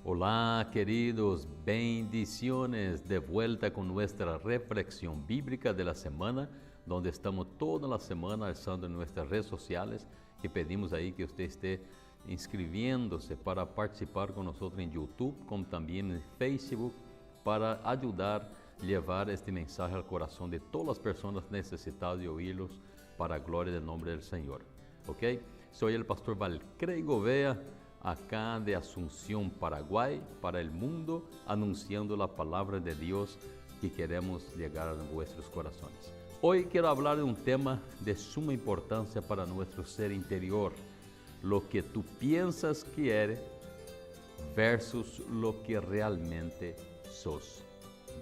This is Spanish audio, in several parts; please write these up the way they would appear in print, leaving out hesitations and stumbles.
Hola queridos, bendiciones de vuelta con nuestra reflexión bíblica de la semana, donde estamos toda la semana alzando en nuestras redes sociales, que pedimos ahí que usted esté inscribiéndose para participar con nosotros en YouTube, como también en Facebook, para ayudar a llevar este mensaje al corazón de todas las personas necesitadas de oírlos para la gloria del nombre del Señor. ¿Ok? Soy el pastor Valcrey Gouveia, acá de Asunción, Paraguay, para el mundo, anunciando la palabra de Dios que queremos llegar a vuestros corazones. Hoy quiero hablar de un tema de suma importancia para nuestro ser interior, lo que tú piensas que eres versus lo que realmente sos.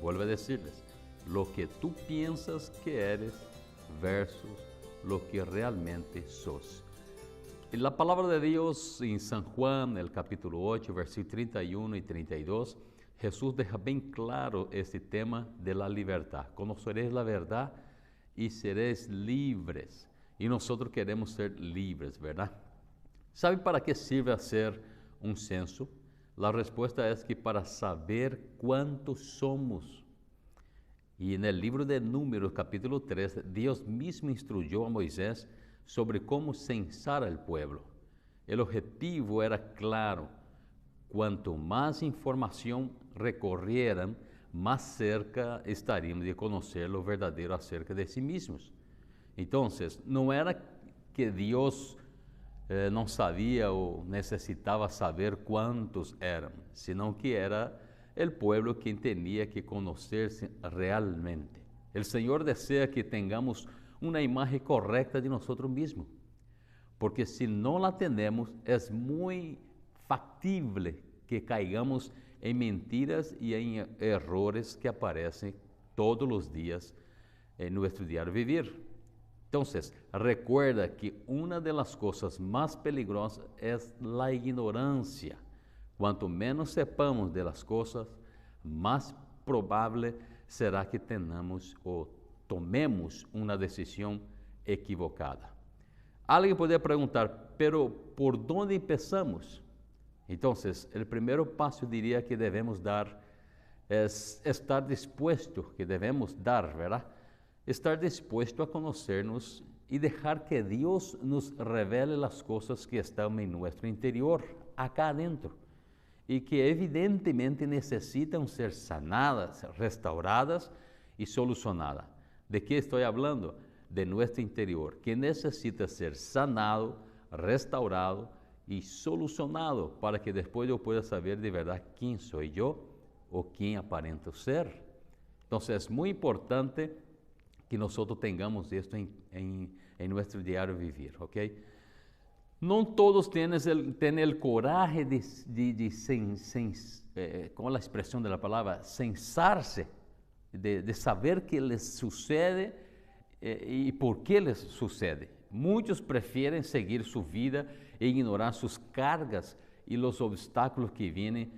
Vuelvo a decirles, lo que tú piensas que eres versus lo que realmente sos. En la palabra de Dios en San Juan, el capítulo 8, versículos 31 y 32, Jesús deja bien claro este tema de la libertad. Conoceréis la verdad y seréis libres. Y nosotros queremos ser libres, ¿verdad? ¿Sabe para qué sirve hacer un censo? La respuesta es que para saber cuántos somos. Y en el libro de Números, capítulo 3, Dios mismo instruyó a Moisés sobre cómo censar al pueblo. El objetivo era claro: cuanto más información recorrieran, más cerca estaríamos de conocer lo verdadero acerca de sí mismos. Entonces, no era que Dios no sabía o necesitaba saber cuántos eran, sino que era el pueblo quien tenía que conocerse realmente. El Señor desea que tengamos una imagen correcta de nosotros mismos, porque si no la tenemos, es muy factible que caigamos en mentiras y en errores que aparecen todos los días en nuestro diario vivir. Entonces, recuerda que una de las cosas más peligrosas es la ignorancia. Cuanto menos sepamos de las cosas, más probable será que tenemos o tomemos una decisión equivocada. Alguien podría preguntar, pero ¿por dónde empezamos? Entonces, el primer paso diría que debemos dar es estar dispuesto, que debemos dar, ¿verdad? Estar dispuesto a conocernos y dejar que Dios nos revele las cosas que están en nuestro interior, acá adentro, y que evidentemente necesitan ser sanadas, restauradas y solucionadas. ¿De qué estoy hablando? De nuestro interior, que necesita ser sanado, restaurado y solucionado para que después yo pueda saber de verdad quién soy yo o quién aparento ser. Entonces es muy importante que nosotros tengamos esto en nuestro diario vivir, ¿ok? No todos tienen el coraje con la expresión de la palabra, censarse, de saber qué les sucede y por qué les sucede. Muchos prefieren seguir su vida e ignorar sus cargas y los obstáculos que vienen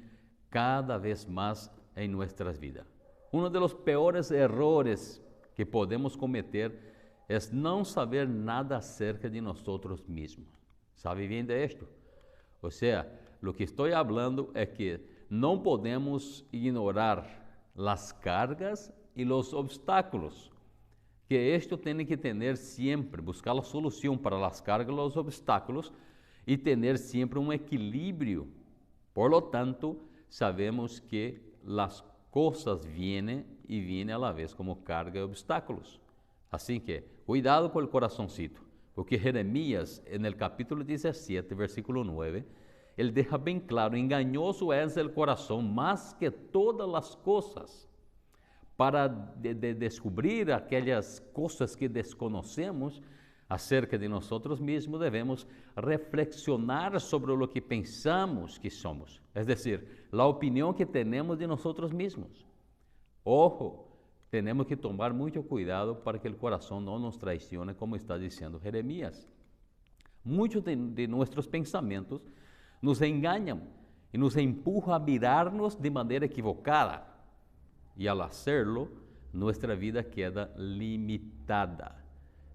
cada vez más en nuestras vidas. Uno de los peores errores que podemos cometer es no saber nada acerca de nosotros mismos. ¿Sabe bien de esto? O sea, lo que estoy hablando es que no podemos ignorar las cargas y los obstáculos, que esto tiene que tener siempre, buscar la solución para las cargas y los obstáculos y tener siempre un equilibrio. Por lo tanto, sabemos que las cosas vienen y vienen a la vez como carga y obstáculos. Así que, cuidado con el corazoncito, porque Jeremías, en el capítulo 17, versículo 9, él deja bien claro: engañoso es el corazón más que todas las cosas. Para descubrir aquellas cosas que desconocemos acerca de nosotros mismos, debemos reflexionar sobre lo que pensamos que somos, es decir, la opinión que tenemos de nosotros mismos. Ojo, tenemos que tomar mucho cuidado para que el corazón no nos traicione, como está diciendo Jeremías. Muchos de nuestros pensamientos nos engañan y nos empujan a mirarnos de manera equivocada. Y al hacerlo, nuestra vida queda limitada.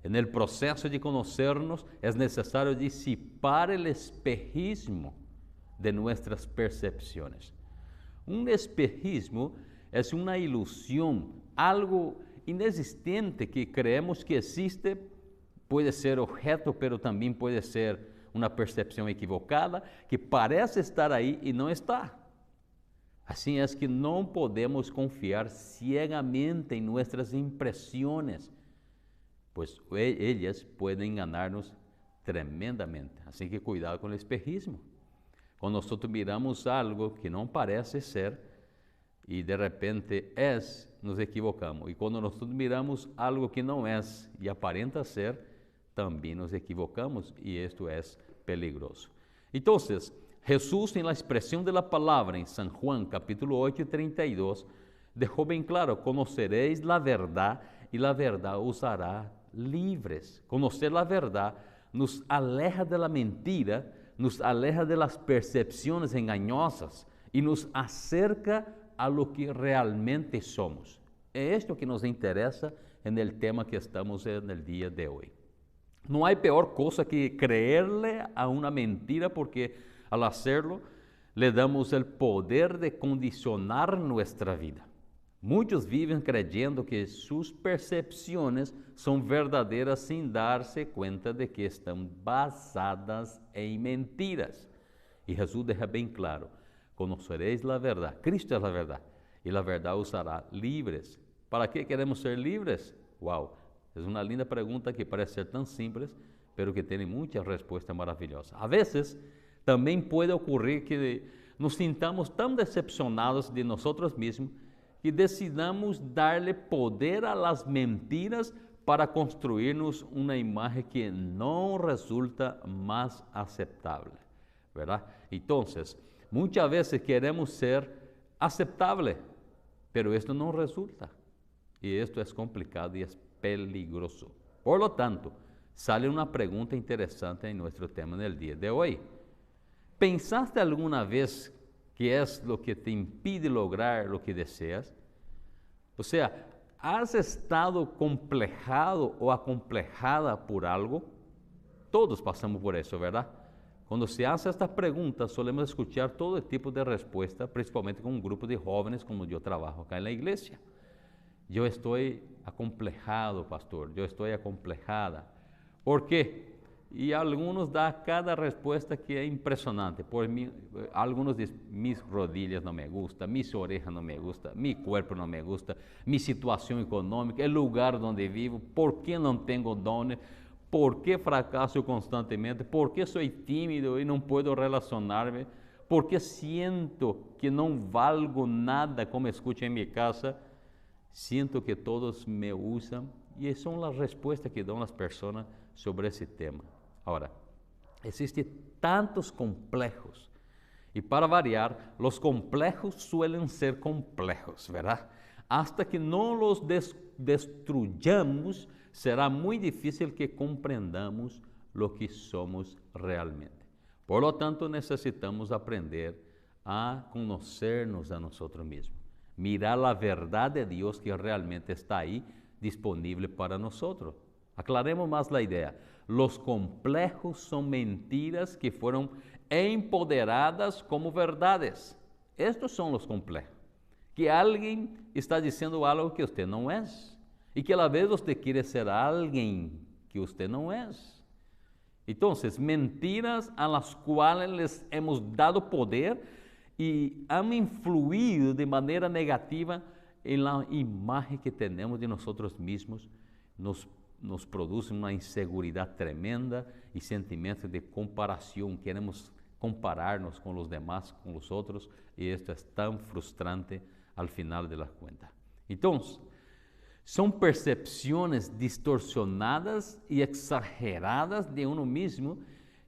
En el proceso de conocernos es necesario disipar el espejismo de nuestras percepciones. Un espejismo es una ilusión, algo inexistente que creemos que existe, puede ser objeto, pero también puede ser una percepción equivocada, que parece estar ahí y no está. Así es que no podemos confiar ciegamente en nuestras impresiones, pues ellas pueden enganarnos tremendamente. Así que cuidado con el espejismo. Cuando nosotros miramos algo que no parece ser y de repente es, nos equivocamos. Y cuando nosotros miramos algo que no es y aparenta ser, también nos equivocamos y esto es peligroso. Entonces, Jesús en la expresión de la palabra en San Juan capítulo 8, 32, dejó bien claro, conoceréis la verdad y la verdad os hará libres. Conocer la verdad nos aleja de la mentira, nos aleja de las percepciones engañosas y nos acerca a lo que realmente somos. Es esto que nos interesa en el tema que estamos en el día de hoy. No hay peor cosa que creerle a una mentira, porque al hacerlo le damos el poder de condicionar nuestra vida. Muchos viven creyendo que sus percepciones son verdaderas sin darse cuenta de que están basadas en mentiras. Y Jesús deja bien claro, conoceréis la verdad, Cristo es la verdad, y la verdad os hará libres. ¿Para qué queremos ser libres? Wow, es una linda pregunta que parece ser tan simples, pero que tiene muchas respuestas maravillosas. A veces también puede ocurrir que nos sintamos tan decepcionados de nosotros mismos que decidamos darle poder a las mentiras para construirnos una imagen que no resulta más aceptable, ¿verdad? Entonces, muchas veces queremos ser aceptables, pero esto no resulta. Y esto es complicado y es peligroso. Por lo tanto, sale una pregunta interesante en nuestro tema del día de hoy. ¿Pensaste alguna vez qué es lo que te impide lograr lo que deseas? O sea, ¿has estado complejado o acomplejada por algo? Todos pasamos por eso, ¿verdad? Cuando se hace estas preguntas, solemos escuchar todo tipo de respuesta, principalmente con un grupo de jóvenes como yo trabajo acá en la iglesia. Yo estoy acomplejado, pastor, yo estoy acomplejada. ¿Por qué? Y algunos dan cada respuesta que es impresionante. Por mí, algunos dicen, mis rodillas no me gustan, mis orejas no me gustan, mi cuerpo no me gusta, mi situación económica, el lugar donde vivo, ¿por qué no tengo dones? ¿Por qué fracaso constantemente? ¿Por qué soy tímido y no puedo relacionarme? ¿Por qué siento que no valgo nada, como escucho en mi casa? Siento que todos me usan, y son las respuestas que dan las personas sobre ese tema. Ahora, existen tantos complejos, y para variar, los complejos suelen ser complejos, ¿verdad? Hasta que no los destruyamos, será muy difícil que comprendamos lo que somos realmente. Por lo tanto, necesitamos aprender a conocernos a nosotros mismos. Mirar la verdad de Dios que realmente está ahí, disponible para nosotros. Aclaremos más la idea. Los complejos son mentiras que fueron empoderadas como verdades. Estos son los complejos. Que alguien está diciendo algo que usted no es. Y que a la vez usted quiere ser alguien que usted no es. Entonces, mentiras a las cuales les hemos dado poder y han influido de manera negativa en la imagen que tenemos de nosotros mismos, nos produce una inseguridad tremenda y sentimientos de comparación. Queremos compararnos con los demás, con los otros, y esto es tan frustrante al final de la cuenta. Entonces, son percepciones distorsionadas y exageradas de uno mismo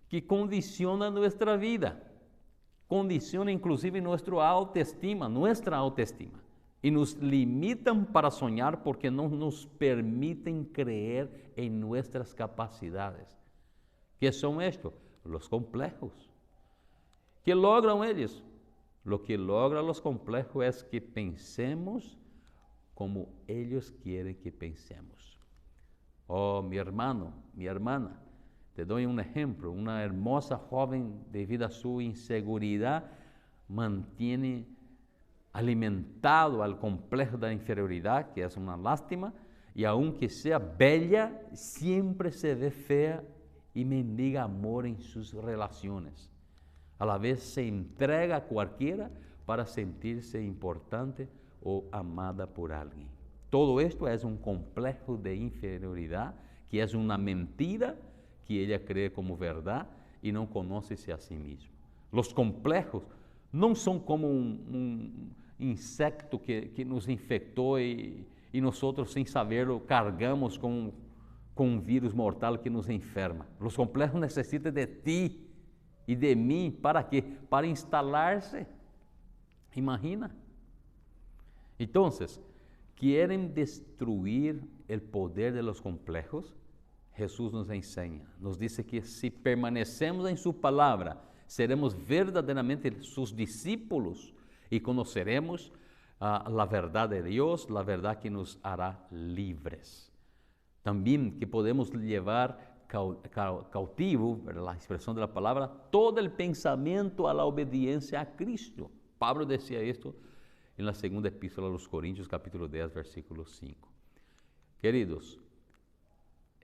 que condicionan nuestra vida. Condiciona inclusive nuestra autoestima, y nos limitan para soñar porque no nos permiten creer en nuestras capacidades. ¿Qué son estos? Los complejos. ¿Qué logran ellos? Lo que logran los complejos es que pensemos como ellos quieren que pensemos. Oh, mi hermano, mi hermana, te doy un ejemplo. Una hermosa joven, debido a su inseguridad, mantiene alimentado al complejo de la inferioridad, que es una lástima, y aunque sea bella, siempre se ve fea y mendiga amor en sus relaciones. A la vez se entrega a cualquiera para sentirse importante o amada por alguien. Todo esto es un complejo de inferioridad, que es una mentira que ella cree como verdad y no conoce a sí misma. Los complejos no son como un insecto que nos infectó y nosotros sin saberlo cargamos con un virus mortal que nos enferma. Los complejos necesitan de ti y de mí. ¿Para qué? Para instalarse. Imagina. Entonces, ¿quieren destruir el poder de los complejos? Jesús nos enseña, nos dice que si permanecemos en su palabra, seremos verdaderamente sus discípulos y conoceremos la verdad de Dios, la verdad que nos hará libres. También que podemos llevar cautivo, la expresión de la palabra, todo el pensamiento a la obediencia a Cristo. Pablo decía esto en la segunda epístola a los Corintios, capítulo 10, versículo 5. Queridos,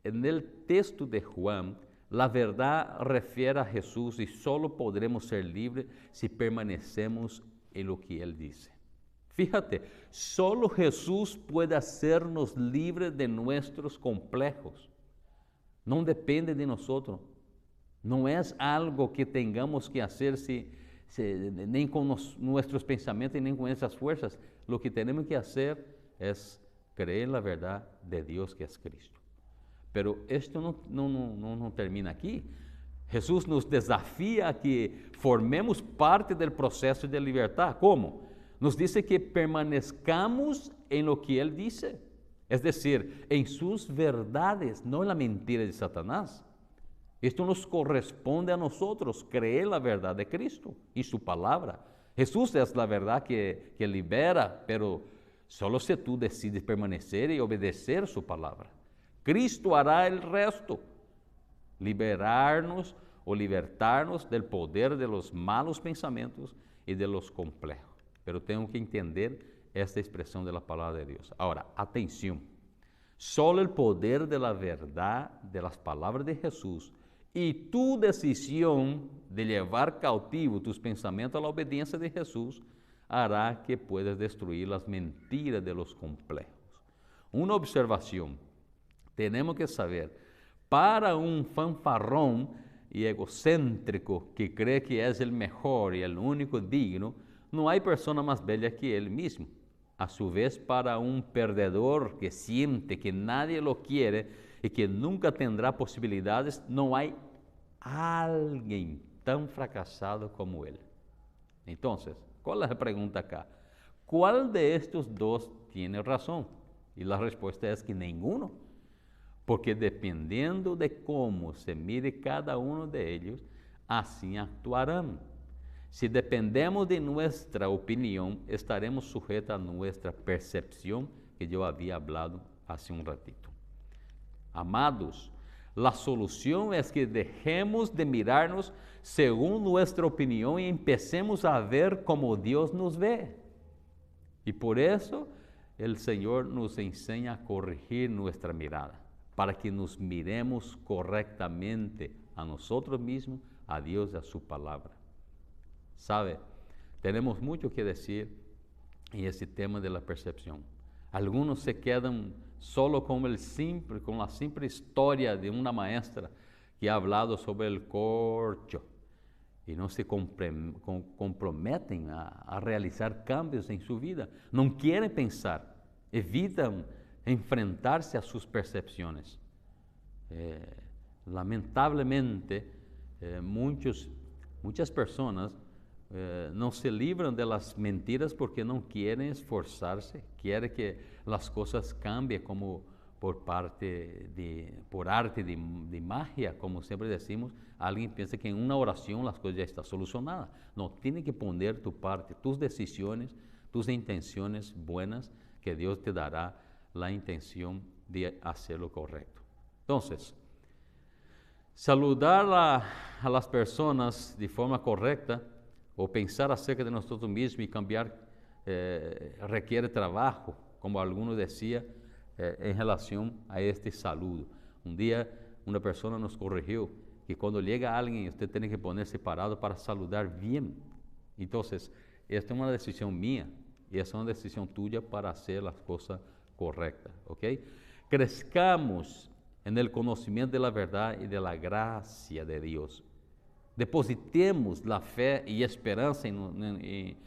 en el texto de Juan, la verdad refiere a Jesús y solo podremos ser libres si permanecemos en lo que Él dice. Fíjate, solo Jesús puede hacernos libres de nuestros complejos. No depende de nosotros. No es algo que tengamos que hacer nem con nuestros pensamientos, nem con esas fuerzas. Lo que tenemos que hacer es creer en la verdad de Dios, que es Cristo. Pero esto no termina aquí. Jesús nos desafía a que formemos parte del proceso de libertad. ¿Cómo? Nos dice que permanezcamos en lo que Él dice. Es decir, en sus verdades, no en la mentira de Satanás. Esto nos corresponde a nosotros, creer la verdad de Cristo y su palabra. Jesús es la verdad que libera, pero solo si tú decides permanecer y obedecer su palabra. Cristo hará el resto, liberarnos o libertarnos del poder de los malos pensamientos y de los complejos. Pero tengo que entender esta expresión de la palabra de Dios. Ahora, atención, solo el poder de la verdad de las palabras de Jesús y tu decisión de llevar cautivo tus pensamientos a la obediencia de Jesús hará que puedas destruir las mentiras de los complejos. Una observación, tenemos que saber, para un fanfarrón y egocéntrico que cree que es el mejor y el único digno, no hay persona más bella que él mismo. A su vez, para un perdedor que siente que nadie lo quiere y que nunca tendrá posibilidades, no hay alguien tan fracasado como él. Entonces, ¿cuál es la pregunta acá? ¿Cuál de estos dos tiene razón? Y la respuesta es que ninguno. Porque dependiendo de cómo se mire cada uno de ellos, así actuarán. Si dependemos de nuestra opinión, estaremos sujetos a nuestra percepción, que yo había hablado hace un ratito. Amados, la solución es que dejemos de mirarnos según nuestra opinión y empecemos a ver como Dios nos ve. Y por eso el Señor nos enseña a corregir nuestra mirada, para que nos miremos correctamente a nosotros mismos, a Dios y a su palabra. ¿Sabe? Tenemos mucho que decir en este tema de la percepción. Algunos se quedan solo con la simple historia de una maestra que ha hablado sobre el corcho y no se comprometen a realizar cambios en su vida. No quieren pensar, evitan enfrentarse a sus percepciones. Lamentablemente, muchas personas no se libran de las mentiras porque no quieren esforzarse, quieren que las cosas cambien como por arte de magia, como siempre decimos. Alguien piensa que en una oración las cosas ya están solucionadas. No, tiene que poner tu parte, tus decisiones, tus intenciones buenas, que Dios te dará la intención de hacer lo correcto. Entonces, saludar a las personas de forma correcta o pensar acerca de nosotros mismos y cambiar requiere trabajo, como algunos decían, en relación a este saludo. Un día una persona nos corrigió que cuando llega alguien usted tiene que ponerse parado para saludar bien. Entonces, esta es una decisión mía y es una decisión tuya para hacer las cosas correctas, ¿ok? Crezcamos en el conocimiento de la verdad y de la gracia de Dios. Depositemos la fe y esperanza en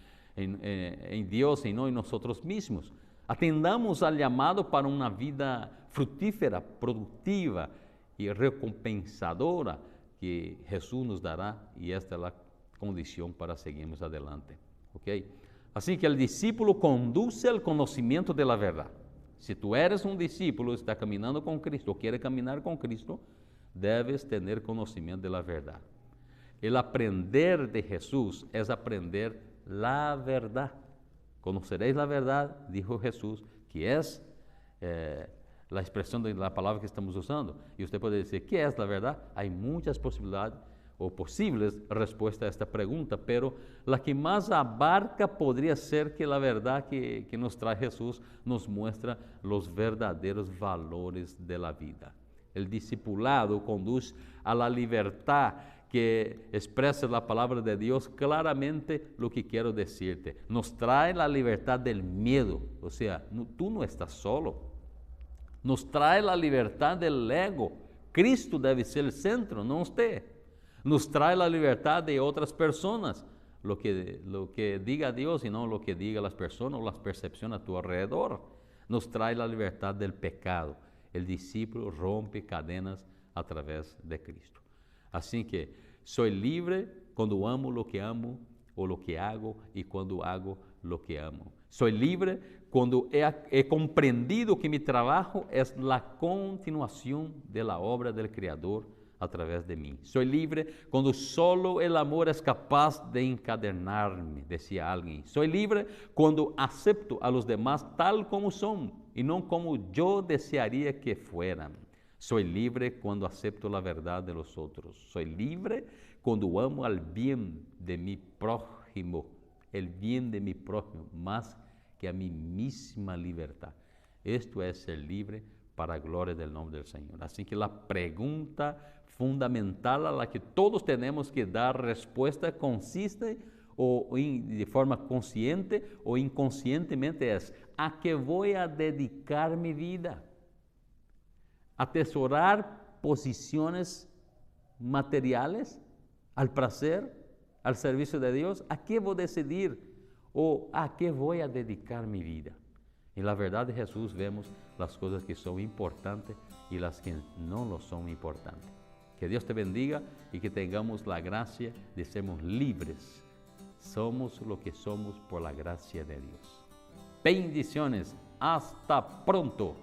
Dios y no en nosotros mismos. Atendamos al llamado para una vida fructífera, productiva y recompensadora que Jesús nos dará, y esta es la condición para seguirnos adelante. ¿Okay? Así que el discípulo conduce al conocimiento de la verdad. Si tú eres un discípulo, está caminando con Cristo, quiere caminar con Cristo, debes tener conocimiento de la verdad. El aprender de Jesús es aprender la verdad. Conoceréis la verdad, dijo Jesús, que es la expresión de la palabra que estamos usando. Y usted puede decir, ¿qué es la verdad? Hay muchas posibilidades o posibles respuestas a esta pregunta, pero la que más abarca podría ser que la verdad que nos trae Jesús nos muestra los verdaderos valores de la vida. El discipulado conduce a la libertad que expresa la palabra de Dios claramente lo que quiero decirte. Nos trae la libertad del miedo, o sea, tú no estás solo. Nos trae la libertad del ego. Cristo debe ser el centro, no usted. Nos trae la libertad de otras personas, lo que diga Dios y no lo que diga las personas o las percepciones a tu alrededor. Nos trae la libertad del pecado. El discípulo rompe cadenas a través de Cristo. Así que soy libre cuando amo lo que amo o lo que hago y cuando hago lo que amo. Soy libre cuando he comprendido que mi trabajo es la continuación de la obra del Creador a través de mí. Soy libre cuando solo el amor es capaz de encadenarme, decía alguien. Soy libre cuando acepto a los demás tal como son y no como yo desearía que fueran. Soy libre cuando acepto la verdad de los otros. Soy libre cuando amo al bien de mi prójimo, el bien de mi prójimo, más que a mi misma libertad. Esto es ser libre para la gloria del nombre del Señor. Así que la pregunta fundamental a la que todos tenemos que dar respuesta consiste de forma consciente o inconscientemente es: ¿a qué voy a dedicar mi vida? ¿Atesorar posiciones materiales, al placer, al servicio de Dios? ¿A qué voy a decidir o a qué voy a dedicar mi vida? En la verdad de Jesús vemos las cosas que son importantes y las que no lo son importantes. Que Dios te bendiga y que tengamos la gracia de sermos libres. Somos lo que somos por la gracia de Dios. Bendiciones. Hasta pronto.